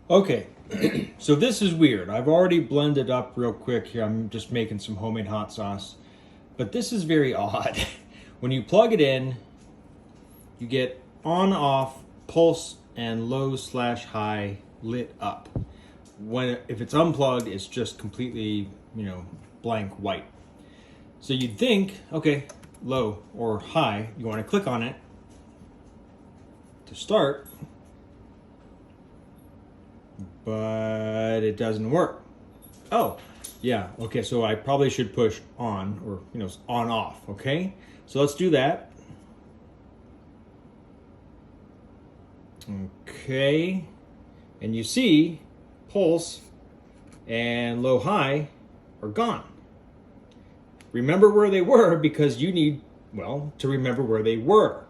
Okay, so this is weird. I've already blended up real quick here. I'm just making some homemade hot sauce. But this is very odd. When you plug it in, you get on, off, pulse, and low/high lit up. If it's unplugged, it's just completely, blank white. So you'd think, okay, low or high, you want to click on it to start, but it doesn't work. Oh, yeah, okay, so I probably should push on, or, on off, okay? So let's do that. Okay, and you see pulse and low high are gone. Remember where they were, because you need, to remember where they were.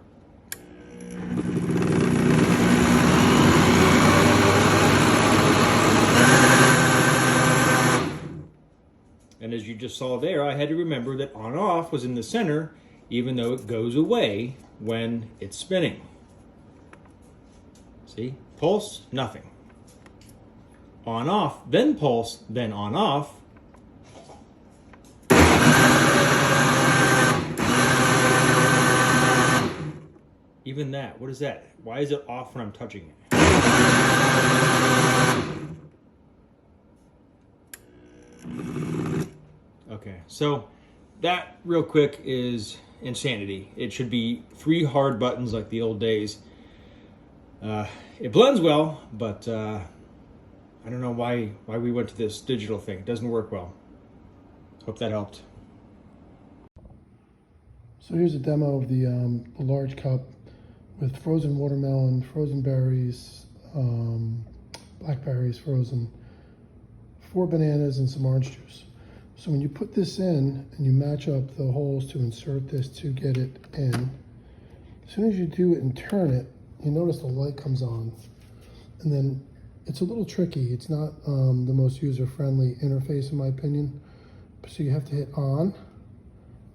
And as you just saw there, I had to remember that on off was in the center, even though it goes away when it's spinning. See, pulse, nothing. On off, then pulse, then on off. Even that, what is that? Why is it off when I'm touching it? Okay, so that real quick is insanity. It should be 3 hard buttons like the old days. It blends well, but I don't know why we went to this digital thing. It doesn't work well. Hope that helped. So here's a demo of the large cup with frozen watermelon, frozen berries, blackberries frozen, 4 bananas, and some orange juice. So when you put this in and you match up the holes to insert this to get it in, as soon as you do it and turn it, you notice the light comes on. And then it's a little tricky. It's not the most user-friendly interface in my opinion. So you have to hit on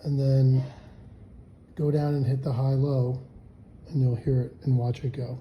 and then go down and hit the high-low, and you'll hear it and watch it go.